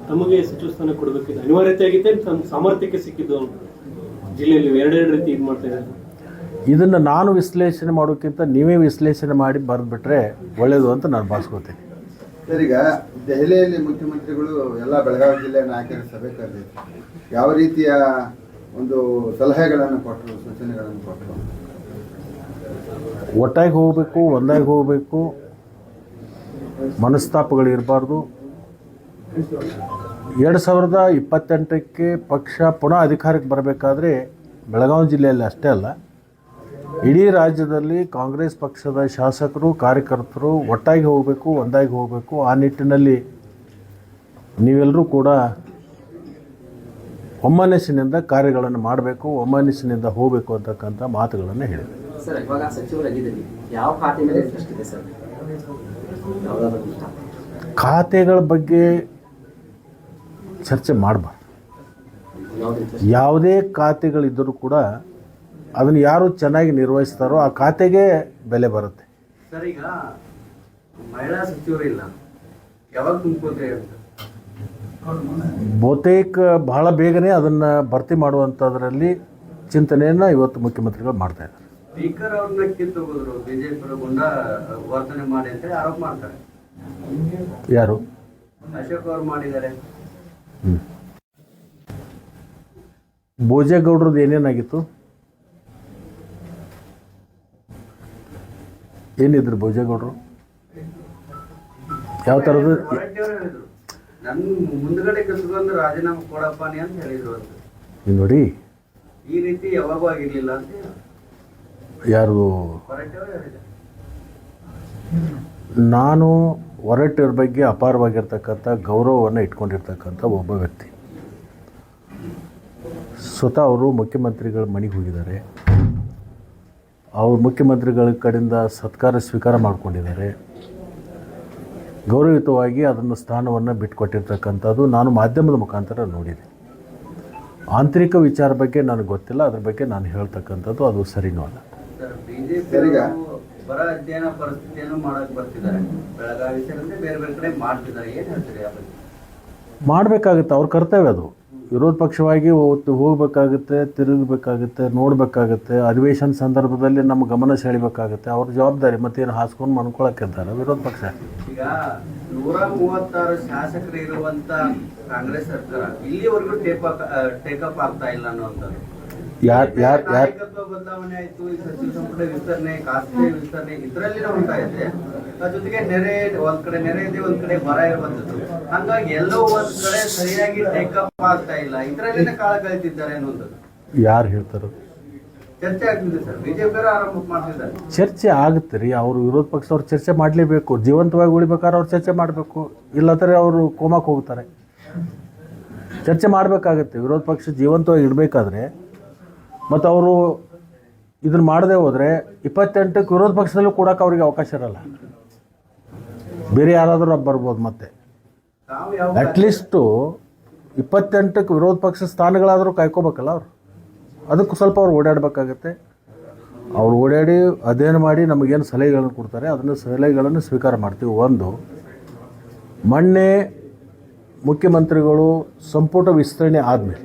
ತಮಗೆ ಸಚಿವ ಸ್ಥಾನ ಕೊಡಬೇಕಿದೆ ಅನಿವಾರ್ಯತೆ ಆಗಿದೆ, ತಮ್ಮ ಸಾಮರ್ಥ್ಯಕ್ಕೆ ಸಿಕ್ಕಿದ್ದು ಜಿಲ್ಲೆಯಲ್ಲಿ ಎರಡೆರಡು ರೀತಿ ಇದು ಮಾಡ್ತಾ ಇದ್ದಾರೆ. ಇದನ್ನು ನಾನು ವಿಶ್ಲೇಷಣೆ ಮಾಡೋಕ್ಕಿಂತ ನೀವೇ ವಿಶ್ಲೇಷಣೆ ಮಾಡಿ ಬರೆದ್ಬಿಟ್ರೆ ಒಳ್ಳೆಯದು ಅಂತ ನಾನು ಭಾವಿಸ್ಕೋತೀನಿ. ಸರ್, ಈಗ ದೆಹಲಿಯಲ್ಲಿ ಮುಖ್ಯಮಂತ್ರಿಗಳು ಎಲ್ಲ ಬೆಳಗಾವಿ ಜಿಲ್ಲೆಯ ನಾಯಕರ ಸಭೆ ಕರೆದಿದ್ರು. ಯಾವ ರೀತಿಯ ಒಂದು ಸಲಹೆಗಳನ್ನು ಕೊಟ್ಟರು, ಸೂಚನೆಗಳನ್ನು ಕೊಟ್ಟರು? ಒಟ್ಟಾಗಿ ಹೋಗಬೇಕು, ಒಂದಾಗಿ ಹೋಗಬೇಕು, ಮನಸ್ತಾಪಗಳು ಇರಬಾರ್ದು. 2028ಕ್ಕೆ ಪಕ್ಷ ಪುನಃ ಅಧಿಕಾರಕ್ಕೆ ಬರಬೇಕಾದ್ರೆ ಬೆಳಗಾವಿ ಜಿಲ್ಲೆಯಲ್ಲಿ ಅಷ್ಟೇ ಅಲ್ಲ, ಇಡೀ ರಾಜ್ಯದಲ್ಲಿ ಕಾಂಗ್ರೆಸ್ ಪಕ್ಷದ ಶಾಸಕರು ಕಾರ್ಯಕರ್ತರು ಒಟ್ಟಾಗಿ ಹೋಗಬೇಕು, ಒಂದಾಗಿ ಹೋಗಬೇಕು. ಆ ನಿಟ್ಟಿನಲ್ಲಿ ನೀವೆಲ್ಲರೂ ಕೂಡ ಒಮ್ಮನಸ್ಸಿನಿಂದ ಕಾರ್ಯಗಳನ್ನು ಮಾಡಬೇಕು, ಒಮ್ಮನಸ್ಸಿನಿಂದ ಹೋಗಬೇಕು ಅಂತಕ್ಕಂಥ ಮಾತುಗಳನ್ನು ಹೇಳಿದೆ. ಸರ್, ಇವಾಗ ಸಚಿವರಾಗಿದ್ದೀರಿ, ಯಾವ ಖಾತೆ ಮೇಲೆ ಇಂಟ್ರೆಸ್ಟ್ ಇದೆ ಸರ್? ಖಾತೆಗಳ ಬಗ್ಗೆ ಚರ್ಚೆ ಮಾಡಬಾರ್ದು. ಯಾವುದೇ ಖಾತೆಗಳಿದ್ದರೂ ಕೂಡ ಅದನ್ನು ಯಾರು ಚೆನ್ನಾಗಿ ನಿರ್ವಹಿಸ್ತಾರೋ ಆ ಖಾತೆಗೆ ಬೆಲೆ ಬರುತ್ತೆ. ಸರ್, ಈಗ ಮಹಿಳಾ ಸಚಿವರಿಲ್ಲ, ಯಾವಾಗ ತುಂಬ್ಕೋತೀರಿ ಅಂತ? ಬಹುತೇಕ ಬಹಳ ಬೇಗನೆ ಅದನ್ನು ಭರ್ತಿ ಮಾಡುವಂಥದ್ರಲ್ಲಿ ಚಿಂತನೆಯನ್ನು ಇವತ್ತು ಮುಖ್ಯಮಂತ್ರಿಗಳು ಮಾಡ್ತಾ ಇದ್ದಾರೆ. ಸ್ಪೀಕರ್ ಅವ್ರನ್ನ ಕಿತ್ತೋಗಿದ್ರು, ಬಿಜೆಪಿ ಗುಂಡ ವರ್ತನೆ ಮಾಡಿ ಅಂತ ಆರೋಪ ಮಾಡ್ತಾರೆ. ಯಾರು? ಅಶೋಕ್ ಅವ್ರು ಮಾಡಿದ್ದಾರೆ. ಭೋಜೇಗೌಡ್ರದ್ದು ಏನೇನಾಗಿತ್ತು? ಏನಿದ್ರು ಭೋಜೇಗೌಡರು? ಯಾವ ಥರದ್ದು? ನನ್ನ ಮುಂದ್ಗಡೆ ಕಸ್ಕೊಂಡು ರಾಜೀನಾಮೆ ಕೊಡಪ್ಪ ಅಂತ ಹೇಳಿದ್ರು ಅಂತ. ನೋಡಿ, ಈ ರೀತಿ ಯಾವಾಗೂ ಆಗಿರ್ಲಿಲ್ಲ ಅಂತ ಯಾರು? ನಾನು ಹೊರಟಿರ ಬಗ್ಗೆ ಅಪಾರವಾಗಿರ್ತಕ್ಕಂಥ ಗೌರವವನ್ನು ಇಟ್ಕೊಂಡಿರ್ತಕ್ಕಂಥ ಒಬ್ಬ ವ್ಯಕ್ತಿ. ಸ್ವತಃ ಅವರು ಮುಖ್ಯಮಂತ್ರಿಗಳ ಮನೆಗೆ ಹೋಗಿದ್ದಾರೆ, ಅವರು ಮುಖ್ಯಮಂತ್ರಿಗಳ ಕಡೆಯಿಂದ ಸತ್ಕಾರ ಸ್ವೀಕಾರ ಮಾಡಿಕೊಂಡಿದ್ದಾರೆ. ಗೌರವಯುತವಾಗಿ ಅದನ್ನು ಸ್ಥಾನವನ್ನು ಬಿಟ್ಟುಕೊಟ್ಟಿರ್ತಕ್ಕಂಥದ್ದು ನಾನು ಮಾಧ್ಯಮದ ಮುಖಾಂತರ ನೋಡಿದೆ. ಆಂತರಿಕ ವಿಚಾರ ಬಗ್ಗೆ ನನಗೆ ಗೊತ್ತಿಲ್ಲ, ಅದ್ರ ಬಗ್ಗೆ ನಾನು ಹೇಳ್ತಕ್ಕಂಥದ್ದು ಅದು ಸರಿನೂ ಅಲ್ಲ. ಬರ ಅಧ್ಯಯನ ಪರಿಸ್ಥಿತಿಯನ್ನು ಮಾಡಕ್ಕೆ ಬರ್ತಿದ್ದಾರೆ, ಬೆಳಗಾವಿ ಸೇರಿದಂತೆ ಬೇರೆ ಬೇರೆ ಕಡೆ ಮಾಡ್ತಿದ್ದಾರೆ, ಏನು ಹೇಳ್ತೀರಿ? ಮಾಡಬೇಕಾಗುತ್ತೆ, ಅವ್ರ ಕರ್ತವ್ಯ ಅದು. ವಿರೋಧ ಪಕ್ಷವಾಗಿ ಹೋಗಬೇಕಾಗುತ್ತೆ, ತಿರುಗಬೇಕಾಗುತ್ತೆ, ನೋಡಬೇಕಾಗುತ್ತೆ, ಅಧಿವೇಶನ ಸಂದರ್ಭದಲ್ಲಿ ನಮ್ಮ ಗಮನ ಸೆಳಿಬೇಕಾಗುತ್ತೆ. ಅವ್ರ ಜವಾಬ್ದಾರಿ. ಮತ್ತೇನು ಹಾಸ್ಕೊಂಡು ಮನ್ಕೊಳಕ್ಕಿದ್ದಾರೆ ವಿರೋಧ ಪಕ್ಷ. ಈಗ 136 ಶಾಸಕರು ಇರುವಂತ ಕಾಂಗ್ರೆಸ್ ಸರ್ಕಾರ ಇಲ್ಲಿವರೆಗೂ ಟೇಕಪ್ ಆಗ್ತಾ ಇಲ್ಲ ಅನ್ನುವಂಥದ್ದು. ನಾಯಕತ್ವ ಬದಲಾವಣೆ ಆಯ್ತು, ಈ ಸಚಿವ ಸಂಪುಟ ವಿಸ್ತರಣೆ, ಖಾಸಗಿ ವಿಸ್ತರಣೆ ಇದರಲ್ಲಿ ಉಂಟಾ ಇದೆ. ಜೊತೆಗೆ ನೆರೆ ಒಂದ್ ಕಡೆ ನೆರೆ ಇದೆ, ಒಂದ್ ಕಡೆ ಬರ ಇರುವಂತದ್ದು. ಹಂಗಾಗಿ ಎಲ್ಲೋ ಒಂದ್ ಕಡೆ ಸರಿಯಾಗಿ ಟೇಕಪ್ ಆಗ್ತಾ ಇಲ್ಲ, ಇದರಲ್ಲಿನೇ ಕಾಲ ಕಳೀತಿದ್ದಾರೆ ಅನ್ನುವಂಥದ್ದು ಯಾರು ಹೇಳ್ತಾರೆ? ಚರ್ಚೆ ಆಗ್ತಿದೆ ಸರ್, ಬಿಜೆಪಿ ಆರಂಭ ಮಾಡ್ತಿದ್ದಾರೆ. ಚರ್ಚೆ ಆಗುತ್ತೆ ರೀ. ಅವರು ವಿರೋಧ ಪಕ್ಷದವ್ರು ಚರ್ಚೆ ಮಾಡಲೇಬೇಕು. ಜೀವಂತವಾಗಿ ಉಳಿಬೇಕಾದ್ರೆ ಅವ್ರು ಚರ್ಚೆ ಮಾಡಬೇಕು, ಇಲ್ಲಂದರೆ ಅವರು ಕೋಮಕ್ಕೆ ಹೋಗ್ತಾರೆ. ಚರ್ಚೆ ಮಾಡಬೇಕಾಗತ್ತೆ. ವಿರೋಧ ಪಕ್ಷ ಜೀವಂತವಾಗಿ ಇಡಬೇಕಾದ್ರೆ ಮತ್ತು ಅವರು ಇದನ್ನು ಮಾಡದೆ ಹೋದರೆ 28ಕ್ಕೆ ವಿರೋಧ ಪಕ್ಷದಲ್ಲೂ ಕೊಡೋಕೆ ಅವ್ರಿಗೆ ಅವಕಾಶ ಇರಲ್ಲ. ಬೇರೆ ಯಾರಾದರೂ ಬರ್ಬೋದು. ಮತ್ತೆ ಅಟ್ಲೀಸ್ಟು 28ಕ್ಕೆ ವಿರೋಧ ಪಕ್ಷ ಸ್ಥಾನಗಳಾದರೂ ಕಾಯ್ಕೋಬೇಕಲ್ಲ ಅವರು. ಅದಕ್ಕೂ ಸ್ವಲ್ಪ ಅವ್ರು ಓಡಾಡಬೇಕಾಗತ್ತೆ. ಅವ್ರು ಓಡಾಡಿ ಅಧ್ಯಯನ ಮಾಡಿ ನಮಗೇನು ಸಲಹೆಗಳನ್ನು ಕೊಡ್ತಾರೆ ಅದನ್ನು ಸಲಹೆಗಳನ್ನು ಸ್ವೀಕಾರ ಮಾಡ್ತೀವಿ. ಒಂದು, ಮೊನ್ನೆ ಮುಖ್ಯಮಂತ್ರಿಗಳು ಸಂಪುಟ ವಿಸ್ತರಣೆ ಆದಮೇಲೆ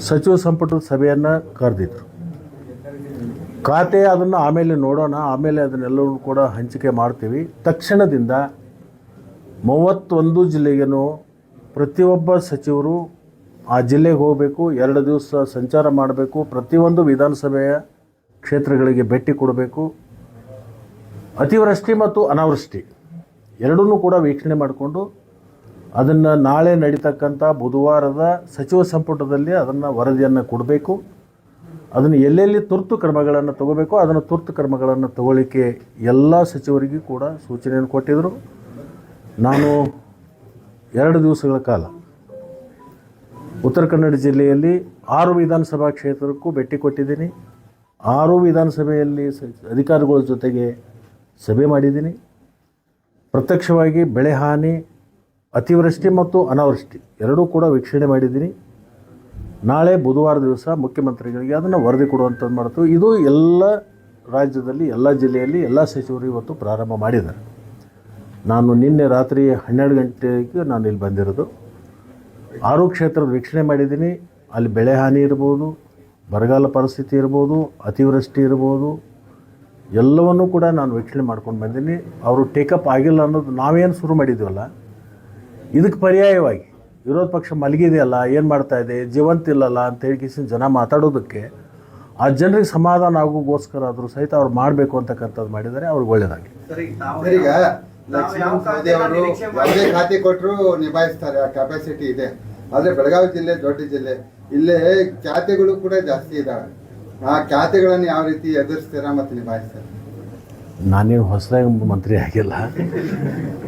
ಸಚಿವ ಸಂಪುಟದ ಸಭೆಯನ್ನು ಕರೆದಿದ್ರು. ಖಾತೆ ಅದನ್ನು ಆಮೇಲೆ ನೋಡೋಣ, ಆಮೇಲೆ ಅದನ್ನೆಲ್ಲವೂ ಕೂಡ ಹಂಚಿಕೆ ಮಾಡ್ತೀವಿ. ತಕ್ಷಣದಿಂದ 31 ಜಿಲ್ಲೆಗೇನು ಪ್ರತಿಯೊಬ್ಬ ಸಚಿವರು ಆ ಜಿಲ್ಲೆಗೆ ಹೋಗಬೇಕು, 2 ದಿವಸ ಸಂಚಾರ ಮಾಡಬೇಕು, ಪ್ರತಿಯೊಂದು ವಿಧಾನಸಭೆಯ ಕ್ಷೇತ್ರಗಳಿಗೆ ಭೇಟಿ ಕೊಡಬೇಕು. ಅತಿವೃಷ್ಟಿ ಮತ್ತು ಅನಾವೃಷ್ಟಿ ಎರಡನ್ನೂ ಕೂಡ ವೀಕ್ಷಣೆ ಮಾಡಿಕೊಂಡು ಅದನ್ನು ನಾಳೆ ನಡೀತಕ್ಕಂಥ ಬುಧವಾರದ ಸಚಿವ ಸಂಪುಟದಲ್ಲಿ ಅದನ್ನು ವರದಿಯನ್ನು ಕೊಡಬೇಕು. ಅದನ್ನು ಎಲ್ಲೆಲ್ಲಿ ತುರ್ತು ಕ್ರಮಗಳನ್ನು ತಗೋಬೇಕು ಅದನ್ನು ತುರ್ತು ಕ್ರಮಗಳನ್ನು ತಗೊಳ್ಳಿಕ್ಕೆ ಎಲ್ಲ ಸಚಿವರಿಗೂ ಕೂಡ ಸೂಚನೆಯನ್ನು ಕೊಟ್ಟಿದ್ದರು. ನಾನು 2 ದಿವಸಗಳ ಕಾಲ ಉತ್ತರ ಕನ್ನಡ ಜಿಲ್ಲೆಯಲ್ಲಿ 6 ವಿಧಾನಸಭಾ ಕ್ಷೇತ್ರಕ್ಕೂ ಭೇಟಿ ಕೊಟ್ಟಿದ್ದೀನಿ. 6 ವಿಧಾನಸಭೆಯಲ್ಲಿ ಅಧಿಕಾರಿಗಳ ಜೊತೆಗೆ ಸಭೆ ಮಾಡಿದ್ದೀನಿ. ಪ್ರತ್ಯಕ್ಷವಾಗಿ ಬೆಳೆ ಹಾನಿ, ಅತಿವೃಷ್ಟಿ ಮತ್ತು ಅನಾವೃಷ್ಟಿ ಎರಡೂ ಕೂಡ ವೀಕ್ಷಣೆ ಮಾಡಿದ್ದೀನಿ. ನಾಳೆ ಬುಧವಾರ ದಿವಸ ಮುಖ್ಯಮಂತ್ರಿಗಳಿಗೆ ಅದನ್ನು ವರದಿ ಕೊಡುವಂಥದ್ದು ಮಾಡ್ತೀವಿ. ಇದು ಎಲ್ಲ ರಾಜ್ಯದಲ್ಲಿ ಎಲ್ಲ ಜಿಲ್ಲೆಯಲ್ಲಿ ಎಲ್ಲ ಸಚಿವರು ಇವತ್ತು ಪ್ರಾರಂಭ ಮಾಡಿದ್ದಾರೆ. ನಾನು ನಿನ್ನೆ ರಾತ್ರಿ 12 ಗಂಟೆಗೆ ನಾನು ಇಲ್ಲಿ ಬಂದಿರೋದು. 6 ಕ್ಷೇತ್ರದ ವೀಕ್ಷಣೆ ಮಾಡಿದ್ದೀನಿ. ಅಲ್ಲಿ ಬೆಳೆ ಹಾನಿ ಇರ್ಬೋದು, ಬರಗಾಲ ಪರಿಸ್ಥಿತಿ ಇರ್ಬೋದು, ಅತಿವೃಷ್ಟಿ ಇರ್ಬೋದು, ಎಲ್ಲವನ್ನೂ ಕೂಡ ನಾನು ವೀಕ್ಷಣೆ ಮಾಡ್ಕೊಂಡು ಬಂದೀನಿ. ಅವರು ಟೇಕಪ್ ಆಗಿಲ್ಲ ಅನ್ನೋದು ನಾವೇನು ಶುರು ಮಾಡಿದ್ದೀವಲ್ಲ, ಇದಕ್ಕೆ ಪರ್ಯಾಯವಾಗಿ ವಿರೋಧ ಪಕ್ಷ ಮಲಗಿದೆಯಲ್ಲ, ಏನು ಮಾಡ್ತಾಯಿದೆ, ಜೀವಂತಿಲ್ಲಲ್ಲ ಅಂತ ಹೇಳಿ ಜನ ಮಾತಾಡೋದಕ್ಕೆ ಆ ಜನರಿಗೆ ಸಮಾಧಾನ ಆಗೋಗೋಸ್ಕರ ಆದರೂ ಸಹಿತ ಅವ್ರು ಮಾಡಬೇಕು ಅಂತಕ್ಕಂಥದ್ದು ಮಾಡಿದರೆ ಅವ್ರಿಗೆ ಒಳ್ಳೆಯದಾಗಲಿ. ಸರ್, ಈಗ ತಾವು ಸರ್, ಈಗ ತಾವು ಯಾವ ಲಕ್ಷ್ಮಣ್ ಸವದಿ ಅವರು ನಿರೀಕ್ಷೆ ಯಾವುದೇ ಖಾತೆ ಕೊಟ್ಟರು ನಿಭಾಯಿಸ್ತಾರೆ, ಆ ಕೆಪಾಸಿಟಿ ಇದೆ. ಆದರೆ ಬೆಳಗಾವಿ ಜಿಲ್ಲೆ ದೊಡ್ಡ ಜಿಲ್ಲೆ, ಇಲ್ಲೇ ಖ್ಯಾತೆಗಳು ಕೂಡ ಜಾಸ್ತಿ ಇದ್ದಾವೆ. ಆ ಖ್ಯಾತೆಗಳನ್ನು ಯಾವ ರೀತಿ ಎದುರಿಸ್ತೀರಾ ಮತ್ತು ನಿಭಾಯಿಸ್ತಾರೆ? ನಾನೇನು ಹೊಸದಾಗಿ ಮಂತ್ರಿ ಆಗಿಲ್ಲ,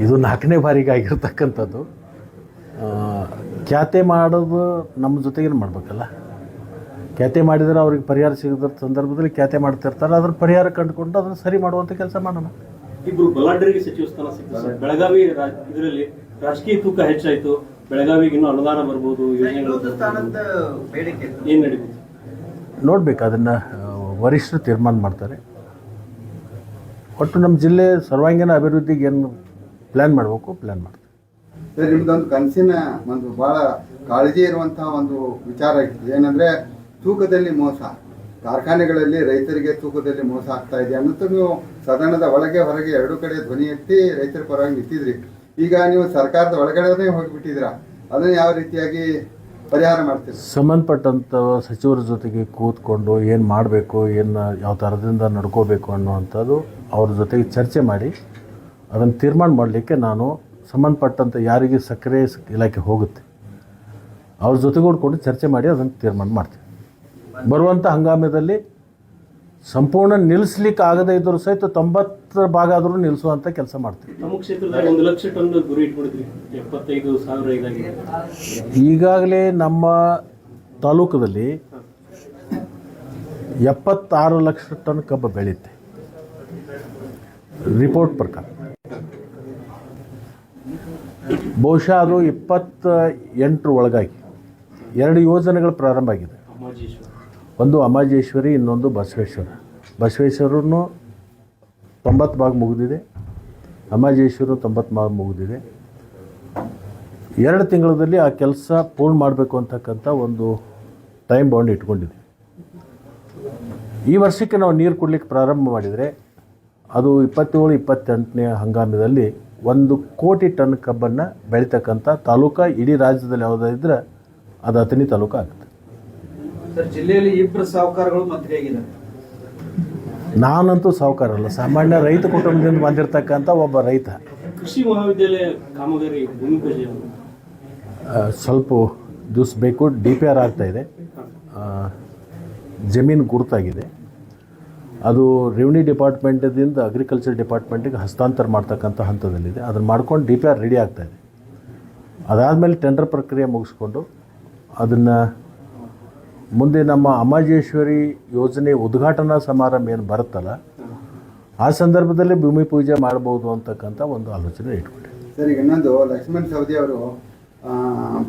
ಇದು 4ನೇ ಬಾರಿಗೆ ಆಗಿರ್ತಕ್ಕಂಥದ್ದು. ಖ್ಯಾತೆ ಮಾಡೋದು ನಮ್ಮ ಜೊತೆಗೇನು ಮಾಡಬೇಕಲ್ಲ. ಖ್ಯಾತೆ ಮಾಡಿದರೆ ಅವ್ರಿಗೆ ಪರಿಹಾರ ಸಿಗದ ಸಂದರ್ಭದಲ್ಲಿ ಖ್ಯಾತೆ ಮಾಡ್ತಿರ್ತಾರೆ, ಅದ್ರ ಪರಿಹಾರ ಕಂಡುಕೊಂಡು ಅದನ್ನು ಸರಿ ಮಾಡುವಂಥ ಕೆಲಸ ಮಾಡೋಣ. ಇಬ್ರು ಬಲಾಢ್ಯರಿಗೆ ಸಚಿವ ಸ್ಥಾನ ಸಿಕ್ತು ಸರ್. ಬೆಳಗಾವಿ ಇದರಲ್ಲಿ ರಾಜಕೀಯ ತೂಕ ಹೆಚ್ಚಾಯ್ತು. ಬೆಳಗಾವಿಗೆ ಇನ್ನೂ ಅನುದಾನ ಬರ್ಬೋದು, ಯೋಜನೆಗಳು ಇನ್ನೊಂದು ಸ್ಥಾನದ ಬೇಡಿಕೆ ಇತ್ತು. ಏನ್ ನಡೀಬೋದು? ನೋಡ್ಬೇಕು, ಅದನ್ನು ವರಿಷ್ಠರು ತೀರ್ಮಾನ ಮಾಡ್ತಾರೆ. ಒಟ್ಟು ನಮ್ಮ ಜಿಲ್ಲೆ ಸರ್ವಾಂಗೀಣ ಅಭಿವೃದ್ಧಿಗೆ ಏನು ಪ್ಲ್ಯಾನ್ ಮಾಡಬೇಕು ಪ್ಲ್ಯಾನ್ ಮಾಡ್ತಾರೆ. ಸರ್, ನಿಮ್ದೊಂದು ಕನಸಿನ ಒಂದು ಭಾಳ ಕಾಳಜಿ ಇರುವಂತಹ ಒಂದು ವಿಚಾರ ಇತ್ತು. ಏನಂದ್ರೆ ತೂಕದಲ್ಲಿ ಮೋಸ, ಕಾರ್ಖಾನೆಗಳಲ್ಲಿ ರೈತರಿಗೆ ತೂಕದಲ್ಲಿ ಮೋಸ ಆಗ್ತಾ ಇದೆ ಅನ್ನೋದು ನೀವು ಸದನದ ಒಳಗೆ ಹೊರಗೆ ಎರಡೂ ಕಡೆ ಧ್ವನಿ ಎತ್ತಿ ರೈತರ ಪರವಾಗಿ ನಿಂತಿದ್ರಿ. ಈಗ ನೀವು ಸರ್ಕಾರದ ಒಳಗಡೆ ಹೋಗಿಬಿಟ್ಟಿದ್ದೀರಾ, ಅದನ್ನು ಯಾವ ರೀತಿಯಾಗಿ ಪರಿಹಾರ ಮಾಡ್ತೀರಿ? ಸಂಬಂಧಪಟ್ಟಂಥ ಸಚಿವರ ಜೊತೆಗೆ ಕೂತ್ಕೊಂಡು ಏನು ಮಾಡಬೇಕು, ಏನು ಯಾವ ಥರದಿಂದ ನಡ್ಕೋಬೇಕು ಅನ್ನುವಂಥದ್ದು ಅವ್ರ ಜೊತೆಗೆ ಚರ್ಚೆ ಮಾಡಿ ಅದನ್ನು ತೀರ್ಮಾನ ಮಾಡಲಿಕ್ಕೆ ನಾನು ಸಂಬಂಧಪಟ್ಟಂಥ ಯಾರಿಗೆ ಸಕ್ಕರೆ ಇಲಾಖೆ ಹೋಗುತ್ತೆ ಅವ್ರ ಜೊತೆಗೂಡ್ಕೊಂಡು ಚರ್ಚೆ ಮಾಡಿ ಅದನ್ನು ತೀರ್ಮಾನ ಮಾಡ್ತೀವಿ. ಬರುವಂಥ ಹಂಗಾಮದಲ್ಲಿ ಸಂಪೂರ್ಣ ನಿಲ್ಲಿಸ್ಲಿಕ್ಕೆ ಆಗದೇ ಇದ್ದರೂ ಸಹಿತ 90 ಭಾಗ ಆದರೂ ನಿಲ್ಲಿಸುವಂಥ ಕೆಲಸ ಮಾಡ್ತೀವಿ. ನಮ್ಮ ಕ್ಷೇತ್ರದಾಗ 1 ಲಕ್ಷ ಟನ್ ಗುರಿ ಇಟ್ಕೊಂಡಿದ್ವಿ, 75,000 ಇದಾಗಿದೆ. ಈಗಾಗಲೇ ನಮ್ಮ ತಾಲೂಕದಲ್ಲಿ 76 ಲಕ್ಷ ಟನ್ ಕಬ್ಬು ಬೆಳೆಯುತ್ತೆ ರಿಪೋರ್ಟ್ ಪ್ರಕಾರ. ಬಹುಶಃ ಅದು 28 ಒಳಗಾಗಿ 2 ಯೋಜನೆಗಳು ಪ್ರಾರಂಭ ಆಗಿದೆ. ಒಂದು ಅಮಾಜೇಶ್ವರಿ, ಇನ್ನೊಂದು ಬಸವೇಶ್ವರ. ಬಸವೇಶ್ವರನು 90 ಭಾಗ ಮುಗಿದಿದೆ, ಅಮಾಜೇಶ್ವರ 90 ಭಾಗ ಮುಗಿದಿದೆ. 2 ತಿಂಗಳಲ್ಲಿ ಆ ಕೆಲಸ ಪೂರ್ಣ ಮಾಡಬೇಕು ಅಂತಕ್ಕಂಥ ಒಂದು ಟೈಮ್ ಬೌಂಡ್ ಇಟ್ಕೊಂಡಿದೆ. ಈ ವರ್ಷಕ್ಕೆ ನಾವು ನೀರು ಕೊಡಲಿಕ್ಕೆ ಪ್ರಾರಂಭ ಮಾಡಿದರೆ ಅದು 27-28ನೇ ಹಂಗಾಮದಲ್ಲಿ 1 ಕೋಟಿ ಟನ್ ಕಬ್ಬನ್ನು ಬೆಳೀತಕ್ಕಂಥ ತಾಲೂಕು ಇಡೀ ರಾಜ್ಯದಲ್ಲಿ ಯಾವುದಾದ್ರೆ ಅದು ಅಥಣಿ ತಾಲೂಕು ಆಗುತ್ತೆ. ಸರ್, ಜಿಲ್ಲೆಯಲ್ಲಿ 2 ಸಾಹುಕಾರಗಳು ಮಂತ್ರಿ ಆಗಿದ್ದಾರೆ. ನಾನಂತೂ ಸಾಹುಕಾರಲ್ಲ, ಸಾಮಾನ್ಯ ರೈತ ಕುಟುಂಬದಿಂದ ಬಂದಿರತಕ್ಕಂಥ ಒಬ್ಬ ರೈತ. ಕೃಷಿ ಮಹಾವಿದ್ಯಾಲಯ ಕಾಮಗಾರಿ ಭೂಮಿ ಪೂಜೆ ಸ್ವಲ್ಪ ದಿವಸ ಬೇಕು. DPR ಆಗ್ತಾಯಿದೆ, ಜಮೀನು ಗುರುತಾಗಿದೆ. ಅದು ರೆವಿನ್ಯೂ ಡಿಪಾರ್ಟ್ಮೆಂಟದಿಂದ ಅಗ್ರಿಕಲ್ಚರ್ ಡಿಪಾರ್ಟ್ಮೆಂಟಿಗೆ ಹಸ್ತಾಂತರ ಮಾಡ್ತಕ್ಕಂಥ ಹಂತದಲ್ಲಿದೆ. ಅದನ್ನು ಮಾಡ್ಕೊಂಡು DPR ರೆಡಿ ಆಗ್ತಾಯಿದೆ. ಅದಾದಮೇಲೆ ಟೆಂಡರ್ ಪ್ರಕ್ರಿಯೆ ಮುಗಿಸ್ಕೊಂಡು ಅದನ್ನು ಮುಂದೆ ನಮ್ಮ ಅಮಾಜೇಶ್ವರಿ ಯೋಜನೆ ಉದ್ಘಾಟನಾ ಸಮಾರಂಭ ಏನು ಬರುತ್ತಲ್ಲ ಆ ಸಂದರ್ಭದಲ್ಲಿ ಭೂಮಿ ಪೂಜೆ ಮಾಡ್ಬೋದು ಅಂತಕ್ಕಂಥ ಒಂದು ಆಲೋಚನೆ ಇಟ್ಕೊಂಡೆ. ಸರ್, ಈಗ ಇನ್ನೊಂದು ಲಕ್ಷ್ಮಣ್ ಸವದಿ ಅವರು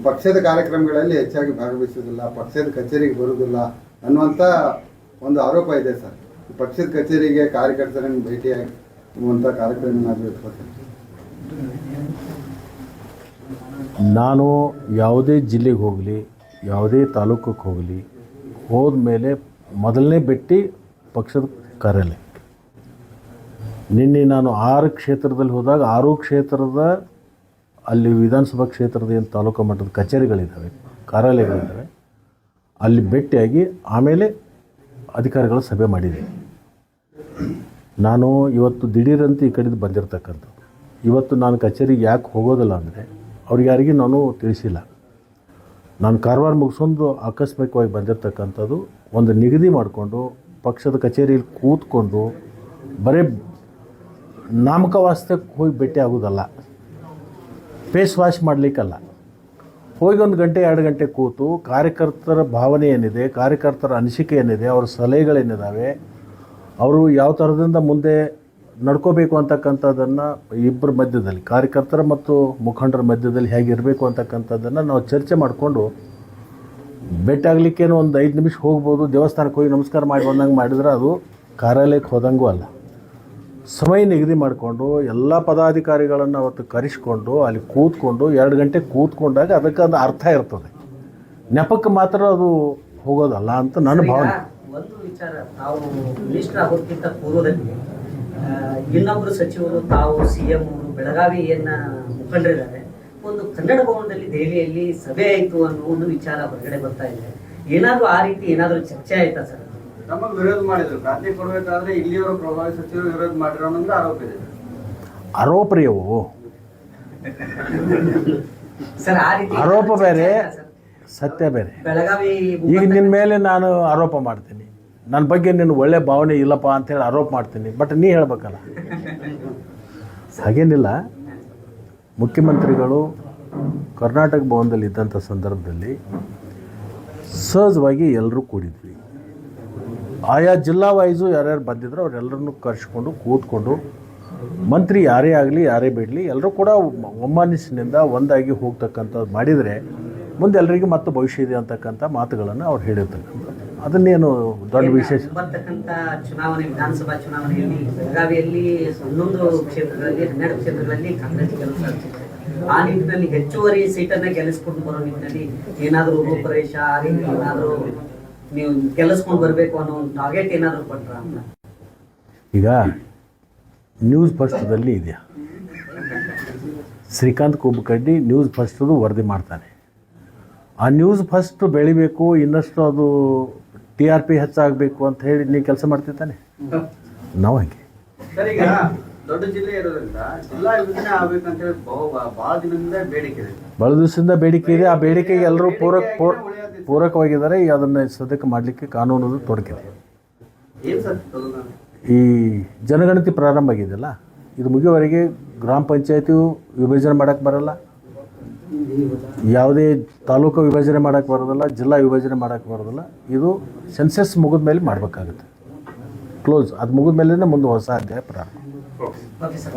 ಪಕ್ಷದ ಕಾರ್ಯಕ್ರಮಗಳಲ್ಲಿ ಹೆಚ್ಚಾಗಿ ಭಾಗವಹಿಸೋದಿಲ್ಲ, ಪಕ್ಷದ ಕಚೇರಿಗೆ ಬರುವುದಿಲ್ಲ ಅನ್ನುವಂಥ ಒಂದು ಆರೋಪ ಇದೆ ಸರ್. ಪಕ್ಷದ ಕಚೇರಿಗೆ ಕಾರ್ಯಕರ್ತರನ್ನು ಭೇಟಿಯಾಗುವಂಥ ಕಾರ್ಯಕ್ರಮ ಏನಾದರೂ ಇಟ್ಕೊಳ್ತಾರೆ? ನಾನು ಯಾವುದೇ ಜಿಲ್ಲೆಗೆ ಹೋಗಲಿ, ಯಾವುದೇ ತಾಲೂಕಿಗೆ ಹೋಗಲಿ, ಹೋದ ಮೇಲೆ ಮೊದಲನೇ ಭೇಟಿ ಪಕ್ಷದ ಕಾರ್ಯಾಲಯ. ನಿನ್ನೆ ನಾನು 6 ಕ್ಷೇತ್ರದಲ್ಲಿ ಹೋದಾಗ 6 ಕ್ಷೇತ್ರದ ಅಲ್ಲಿ ವಿಧಾನಸಭಾ ಕ್ಷೇತ್ರದ ಏನು ತಾಲೂಕು ಮಟ್ಟದ ಕಚೇರಿಗಳಿದ್ದಾವೆ, ಕಾರ್ಯಾಲಯಗಳಿದ್ದಾವೆ, ಅಲ್ಲಿ ಭೇಟಿಯಾಗಿ ಆಮೇಲೆ ಅಧಿಕಾರಿಗಳ ಸಭೆ ಮಾಡಿದೆ. ನಾನು ಇವತ್ತು ದಿಢೀರಂತ ಈ ಕಡೆದು ಬಂದಿರತಕ್ಕಂಥದ್ದು. ಇವತ್ತು ನಾನು ಕಚೇರಿಗೆ ಯಾಕೆ ಹೋಗೋದಿಲ್ಲ ಅಂದರೆ ಅವ್ರಿಗೆ ಯಾರಿಗೂ ನಾನು ತಿಳಿಸಿಲ್ಲ. ನಾನು ಕಾರವಾರ ಮುಗಿಸೊಂದು ಆಕಸ್ಮಿಕವಾಗಿ ಬಂದಿರತಕ್ಕಂಥದ್ದು. ಒಂದು ನಿಗದಿ ಮಾಡಿಕೊಂಡು ಪಕ್ಷದ ಕಚೇರಿಯಲ್ಲಿ ಕೂತ್ಕೊಂಡು ಬರೀ ನಾಮಕವಾಸ್ತಕ್ಕೆ ಹೋಗಿ ಭೇಟಿ ಆಗೋದಲ್ಲ, ಫೇಸ್ ವಾಶ್ ಮಾಡಲಿಕ್ಕಲ್ಲ. ಹೋಗಿ 1 ಗಂಟೆ 2 ಗಂಟೆ ಕೂತು ಕಾರ್ಯಕರ್ತರ ಭಾವನೆ ಏನಿದೆ, ಕಾರ್ಯಕರ್ತರ ಅನಿಸಿಕೆ ಏನಿದೆ, ಅವ್ರ ಸಲಹೆಗಳೇನಿದ್ದಾವೆ, ಅವರು ಯಾವ ಥರದಿಂದ ಮುಂದೆ ನಡ್ಕೋಬೇಕು ಅಂತಕ್ಕಂಥದ್ದನ್ನು ಇಬ್ಬರ ಮಧ್ಯದಲ್ಲಿ, ಕಾರ್ಯಕರ್ತರ ಮತ್ತು ಮುಖಂಡರ ಮಧ್ಯದಲ್ಲಿ ಹೇಗಿರಬೇಕು ಅಂತಕ್ಕಂಥದ್ದನ್ನು ನಾವು ಚರ್ಚೆ ಮಾಡಿಕೊಂಡು ಭೇಟಿ ಆಗಲಿಕ್ಕೇನೋ ಒಂದು 5 ನಿಮಿಷ ಹೋಗ್ಬೋದು. ದೇವಸ್ಥಾನಕ್ಕೆ ಹೋಗಿ ನಮಸ್ಕಾರ ಮಾಡಿ ಬಂದಂಗೆ ಮಾಡಿದ್ರೆ ಅದು ಕಾರ್ಯಾಲಯಕ್ಕೆ ಹೋದಂಗೂ ಅಲ್ಲ. ಸಮಯ ನಿಗದಿ ಮಾಡಿಕೊಂಡು ಎಲ್ಲ ಪದಾಧಿಕಾರಿಗಳನ್ನು ಅವತ್ತು ಕರೆಸ್ಕೊಂಡು ಅಲ್ಲಿ ಕೂತ್ಕೊಂಡು 2 ಗಂಟೆ ಕೂತ್ಕೊಂಡಾಗ ಅದಕ್ಕೆ ಒಂದು ಅರ್ಥ ಇರ್ತದೆ. ನೆಪಕ್ಕೆ ಮಾತ್ರ ಅದು ಹೋಗೋದಲ್ಲ ಅಂತ ನನ್ನ ಭಾವನೆ. ಒಂದು ವಿಚಾರ, ತಾವು ಮಿನಿಸ್ಟರ್ ಆಗೋದಕ್ಕಿಂತ ಪೂರ್ವದಲ್ಲಿ ಇನ್ನೊಬ್ಬರು ಸಚಿವರು ತಾವು CM ಅವರು ಬೆಳಗಾವಿಯನ್ನ ಮುಖಂಡರಿದ್ದಾರೆ, ಒಂದು ಕನ್ನಡ ಭವನದಲ್ಲಿ ದೆಹಲಿಯಲ್ಲಿ ಸಭೆ ಆಯಿತು ಅನ್ನೋ ಒಂದು ವಿಚಾರ ಹೊರಗಡೆ ಬರ್ತಾ ಇದೆ. ಏನಾದರೂ ಆ ರೀತಿ ಏನಾದರೂ ಚರ್ಚೆ ಆಯ್ತಾ ಸರ್? ನಮಗೆ ವಿರೋಧ ಮಾಡಿದ್ರು, ಖಾತೆ ಕೊಡಬೇಕಾದ್ರೆ ಇಲ್ಲಿಯವರು ಪ್ರಭಾವಿ ಸಚಿವರು ವಿರೋಧ ಮಾಡಿರೋ ಅನ್ನೋದು ಆರೋಪ ಇದೆ. ಆರೋಪರಿಯವು ಸರ್ ಆ ರೀತಿ ಆರೋಪ ಬೇರೆ, ಸರ್, ಸತ್ಯ ಬೇರೆ. ಬೆಳಗಾವಿ ಈಗ ನಿನ್ನ ಮೇಲೆ ನಾನು ಆರೋಪ ಮಾಡ್ತೀನಿ, ನನ್ನ ಬಗ್ಗೆ ನಿನ್ನ ಒಳ್ಳೆ ಭಾವನೆ ಇಲ್ಲಪ್ಪ ಅಂತೇಳಿ ಆರೋಪ ಮಾಡ್ತೀನಿ, ಬಟ್ ನೀ ಹೇಳ್ಬೇಕಲ್ಲ. ಹಾಗೇನಿಲ್ಲ. ಮುಖ್ಯಮಂತ್ರಿಗಳು ಕರ್ನಾಟಕ ಭವನದಲ್ಲಿ ಇದ್ದಂಥ ಸಂದರ್ಭದಲ್ಲಿ ಸಹಜವಾಗಿ ಎಲ್ಲರೂ ಕೂಡಿದ್ವಿ. ಆಯಾ ಜಿಲ್ಲಾ ವೈಸು ಯಾರ್ಯಾರು ಬಂದಿದ್ರು ಅವರೆಲ್ಲರನ್ನು ಕರೆಸ್ಕೊಂಡು ಕೂತ್ಕೊಂಡು ಮಂತ್ರಿ ಯಾರೇ ಆಗಲಿ ಯಾರೇ ಬಿಡಲಿ ಎಲ್ಲರೂ ಕೂಡ ಒಮ್ಮನಸ್ಸಿನಿಂದ ಒಂದಾಗಿ ಹೋಗ್ತಕ್ಕಂಥದ್ದು ಮಾಡಿದರೆ ಮುಂದೆ ಎಲ್ಲರಿಗೂ ಮತ್ತೆ ಭವಿಷ್ಯ ಇದೆ ಅಂತಕ್ಕಂಥ ಮಾತುಗಳನ್ನು ಅವ್ರು ಹೇಳಿರ್ತಕ್ಕಂಥ, ಅದನ್ನೇನು ದೊಡ್ಡ ವಿಶೇಷ. ಬರ್ತಕ್ಕಂಥ ಚುನಾವಣೆ, ವಿಧಾನಸಭಾ ಚುನಾವಣೆಯಲ್ಲಿ ಬೆಳಗಾವಿಯಲ್ಲಿ 11 ಕ್ಷೇತ್ರಗಳಲ್ಲಿ 12 ಕ್ಷೇತ್ರಗಳಲ್ಲಿ ಕಾಂಗ್ರೆಸ್ ಕೆಲಸ ಆಗ್ತಿದೆ. ಆ ನಿಟ್ಟಿನಲ್ಲಿ ಹೆಚ್ಚುವರಿ ಸೀಟನ್ನ ಗೆಲ್ಲಿಸ್ಕೊಂಡು ಬರೋ ನಿಟ್ಟಿನಲ್ಲಿ ಏನಾದರೂ ರೂಪರೇಷ ಆ ರೀತಿ ಏನಾದರೂ ನೀವು ಗೆಲ್ಲಿಸ್ಕೊಂಡು ಬರಬೇಕು ಅನ್ನೋ ಒಂದು ಟಾರ್ಗೆಟ್ ಏನಾದರೂ ಕೊಟ್ರ ಅಂತ? ಈಗ ನ್ಯೂಸ್ ಫಸ್ಟ್ದಲ್ಲಿ ಇದೆಯಾ, ಶ್ರೀಕಾಂತ್ ಕುಬ್ಬಕಡ್ಡಿ ನ್ಯೂಸ್ ಫಸ್ಟದು ವರದಿ ಮಾಡ್ತಾನೆ. ಆ ನ್ಯೂಸ್ ಫಸ್ಟ್ ಬೆಳಿಬೇಕು, ಇನ್ನಷ್ಟು ಅದು TRP ಹೆಚ್ಚಾಗಬೇಕು ಅಂತ ಹೇಳಿ ನೀವು ಕೆಲಸ ಮಾಡ್ತಿರ್ತಾನೆ. ನಾವು ಹಾಗೆ ಸರ್, ಈಗ ದೊಡ್ಡ ಜಿಲ್ಲೆ ಇರೋದ್ರಿಂದ ಜಿಲ್ಲಾ ವಿಭಜನೆ ಆಗ್ಬೇಕಂತ ಹೇಳಿ ಬಹಳ ದಿನದಿಂದ ಬೇಡಿಕೆ ಇದೆ. ಭಾಳ ದಿವಸದಿಂದ ಬೇಡಿಕೆ ಇದೆ. ಆ ಬೇಡಿಕೆಗೆ ಎಲ್ಲರೂ ಪೂರಕವಾಗಿದ್ದಾರೆ. ಈಗ ಅದನ್ನು ಸದ್ಯಕ್ಕೆ ಮಾಡಲಿಕ್ಕೆ ಕಾನೂನದು ತೊಡಕಿದೆ. ಏನ್ ಸರ್ ಈ ಜನಗಣತಿ ಪ್ರಾರಂಭ ಆಗಿದೆಯಲ್ಲ, ಇದು ಮುಗಿಯುವವರೆಗೆ ಗ್ರಾಮ ಪಂಚಾಯತಿಯು ವಿಭಜನೆ ಮಾಡೋಕ್ಕೆ ಬರಲ್ಲ, ಯಾವುದೇ ತಾಲೂಕು ವಿಭಜನೆ ಮಾಡೋಕ್ಕೆ ಬರೋದಿಲ್ಲ, ಜಿಲ್ಲಾ ವಿಭಜನೆ ಮಾಡೋಕ್ಕೆ ಬರೋದಿಲ್ಲ. ಇದು ಸೆನ್ಸಸ್ ಮುಗಿದ ಮೇಲೆ ಮಾಡಬೇಕಾಗುತ್ತೆ. ಕ್ಲೋಸ್ ಅದು ಮುಗಿದ ಮೇಲೆ ಮುಂದೆ ಹೊಸ ಅಧ್ಯಾಯ ಪ್ರಾರಂಭ. Okay sir.